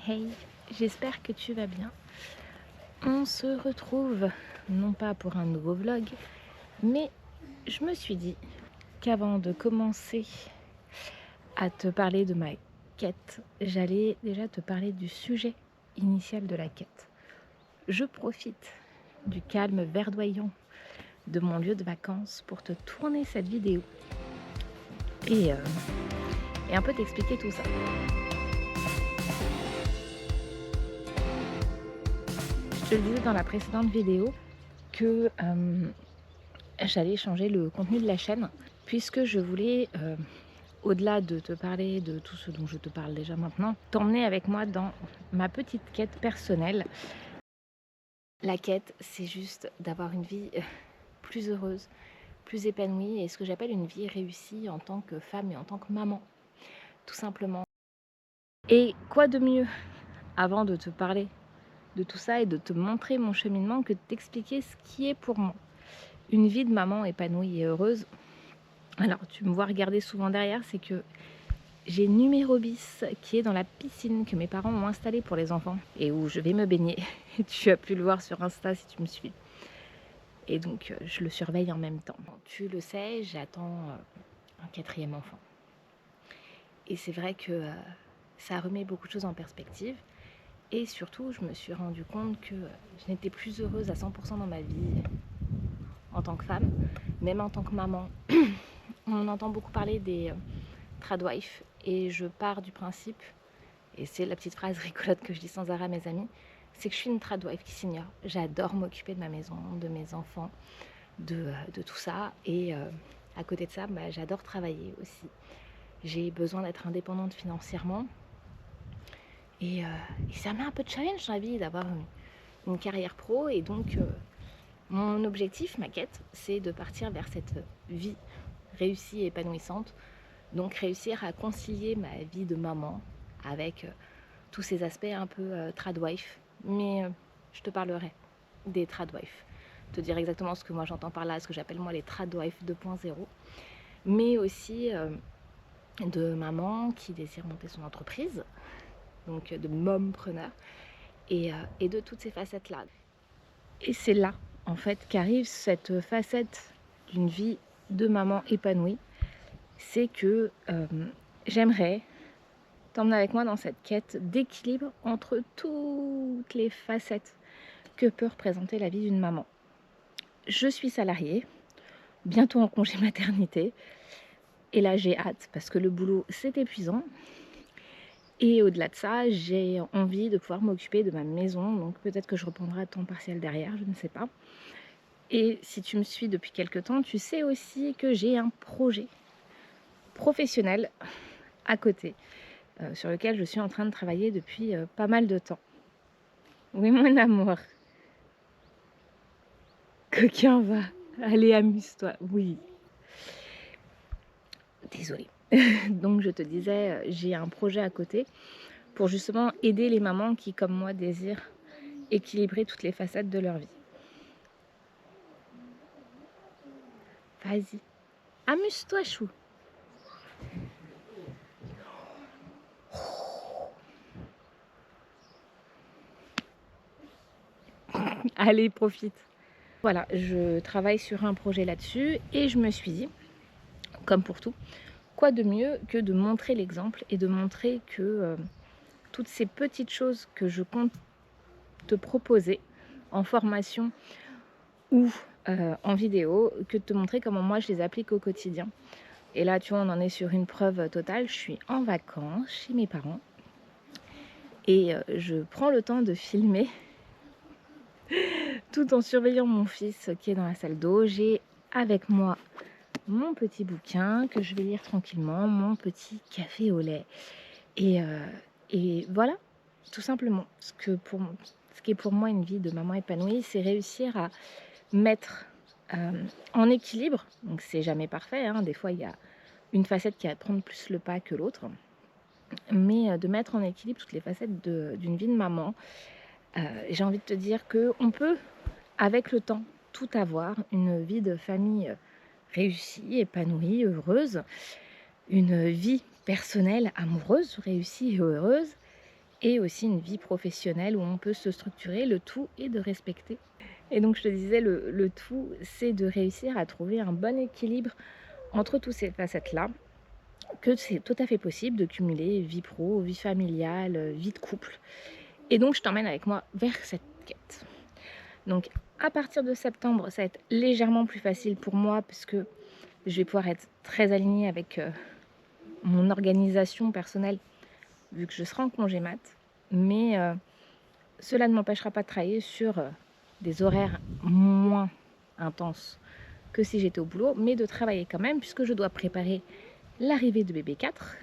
Hey, j'espère que tu vas bien. On se retrouve non pas pour un nouveau vlog, mais je me suis dit qu'avant de commencer à te parler de ma quête, j'allais déjà te parler du sujet initial de la quête. Je profite du calme verdoyant de mon lieu de vacances pour te tourner cette vidéo et un peu t'expliquer tout ça. Je te le disais dans la précédente vidéo que j'allais changer le contenu de la chaîne puisque je voulais, au-delà de te parler de tout ce dont je te parle déjà maintenant, t'emmener avec moi dans ma petite quête personnelle. La quête, c'est juste d'avoir une vie plus heureuse, plus épanouie et ce que j'appelle une vie réussie en tant que femme et en tant que maman, tout simplement. Et quoi de mieux avant de te parler de tout ça et de te montrer mon cheminement que de t'expliquer ce qui est pour moi une vie de maman épanouie et heureuse. Alors tu me vois regarder souvent derrière, c'est que j'ai Numéro bis qui est dans la piscine que mes parents ont installée pour les enfants et où je vais me baigner. Tu as pu le voir sur Insta si tu me suis. Et donc je le surveille en même temps. Tu le sais, j'attends un 4e enfant. Et c'est vrai que ça remet beaucoup de choses en perspective. Et surtout, je me suis rendu compte que je n'étais plus heureuse à 100% dans ma vie en tant que femme, même en tant que maman. On entend beaucoup parler des tradwives et je pars du principe, et c'est la petite phrase rigolote que je dis sans arrêt à mes amis, c'est que je suis une tradwife qui s'ignore. J'adore m'occuper de ma maison, de mes enfants, de tout ça. Et à côté de ça, j'adore travailler aussi. J'ai besoin d'être indépendante financièrement. Et ça met un peu de challenge dans la vie d'avoir une carrière pro. Et donc, mon objectif, ma quête, c'est de partir vers cette vie réussie et épanouissante. Donc, réussir à concilier ma vie de maman avec tous ces aspects un peu tradwife. Mais je te parlerai des tradwives. Te dire exactement ce que moi j'entends par là, ce que j'appelle moi les tradwives 2.0. Mais aussi de maman qui désire monter son entreprise, donc de mompreneur, et de toutes ces facettes-là. Et c'est là, en fait, qu'arrive cette facette d'une vie de maman épanouie. C'est que j'aimerais t'emmener avec moi dans cette quête d'équilibre entre toutes les facettes que peut représenter la vie d'une maman. Je suis salariée, bientôt en congé maternité, et là j'ai hâte parce que le boulot c'est épuisant. Et au-delà de ça, j'ai envie de pouvoir m'occuper de ma maison, donc peut-être que je reprendrai à temps partiel derrière, je ne sais pas. Et si tu me suis depuis quelque temps, tu sais aussi que j'ai un projet professionnel à côté, sur lequel je suis en train de travailler depuis pas mal de temps. Oui, mon amour. Coquin va. Allez, amuse-toi. Oui. Désolée. Donc je te disais, j'ai un projet à côté pour justement aider les mamans qui, comme moi, désirent équilibrer toutes les facettes de leur vie. Vas-y. Amuse-toi, chou. Allez, profite. Voilà, je travaille sur un projet là-dessus et je me suis dit, comme pour tout, quoi de mieux que de montrer l'exemple et de montrer que toutes ces petites choses que je compte te proposer en formation ou en vidéo, que de te montrer comment moi je les applique au quotidien. Et là, tu vois, on en est sur une preuve totale. Je suis en vacances chez mes parents et je prends le temps de filmer tout en surveillant mon fils qui est dans la salle d'eau. J'ai avec moi mon petit bouquin que je vais lire tranquillement, mon petit café au lait. Et voilà, tout simplement. Ce qui est pour moi une vie de maman épanouie, c'est réussir à mettre en équilibre. Donc c'est jamais parfait, hein. Des fois il y a une facette qui va prendre plus le pas que l'autre. Mais de mettre en équilibre toutes les facettes d'une vie de maman. J'ai envie de te dire qu'on peut, avec le temps, tout avoir. Une vie de famille réussie, épanouie, heureuse. Une vie personnelle, amoureuse, réussie et heureuse. et aussi une vie professionnelle où on peut se structurer, le tout est de respecter. Et donc je te disais, le tout, c'est de réussir à trouver un bon équilibre entre toutes ces facettes-là, que c'est tout à fait possible de cumuler vie pro, vie familiale, vie de couple. Et donc je t'emmène avec moi vers cette quête. Donc à partir de septembre, ça va être légèrement plus facile pour moi parce que je vais pouvoir être très alignée avec mon organisation personnelle vu que je serai en congé mat. Mais cela ne m'empêchera pas de travailler sur des horaires moins intenses que si j'étais au boulot, mais de travailler quand même puisque je dois préparer l'arrivée de bébé 4.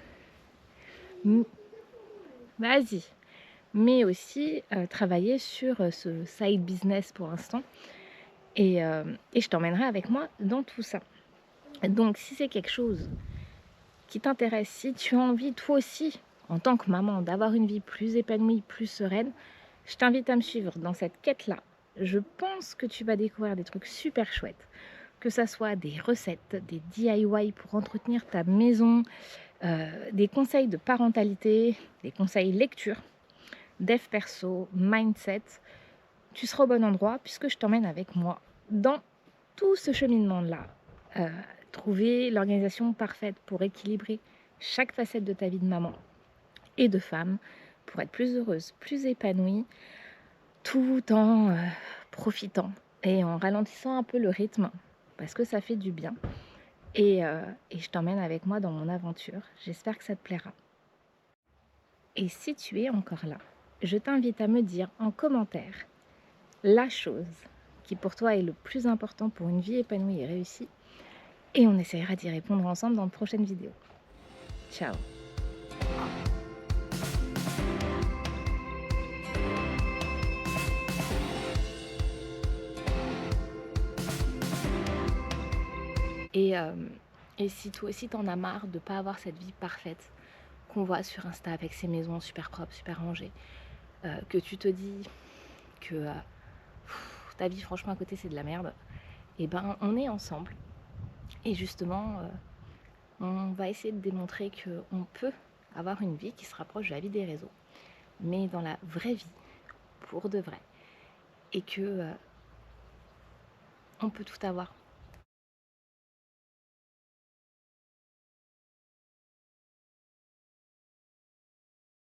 Vas-y. Mais aussi travailler sur ce side business pour l'instant. Et je t'emmènerai avec moi dans tout ça. Donc si c'est quelque chose qui t'intéresse, si tu as envie toi aussi, en tant que maman, d'avoir une vie plus épanouie, plus sereine, je t'invite à me suivre dans cette quête-là. Je pense que tu vas découvrir des trucs super chouettes, que ça soit des recettes, des DIY pour entretenir ta maison, des conseils de parentalité, des conseils lecture, dev perso, mindset. Tu seras au bon endroit puisque je t'emmène avec moi dans tout ce cheminement-là. Trouver l'organisation parfaite pour équilibrer chaque facette de ta vie de maman et de femme, pour être plus heureuse, plus épanouie, tout en profitant et en ralentissant un peu le rythme, parce que ça fait du bien. Et je t'emmène avec moi dans mon aventure. J'espère que ça te plaira. Et si tu es encore là, je t'invite à me dire en commentaire la chose qui pour toi est le plus important pour une vie épanouie et réussie. Et on essaiera d'y répondre ensemble dans de prochaines vidéos. Ciao! Et si toi aussi t'en as marre de ne pas avoir cette vie parfaite qu'on voit sur Insta avec ces maisons super propres, super rangées, que tu te dis que ta vie franchement à côté c'est de la merde, et ben on est ensemble. Et justement, on va essayer de démontrer qu'on peut avoir une vie qui se rapproche de la vie des réseaux, mais dans la vraie vie, pour de vrai. Et que on peut tout avoir.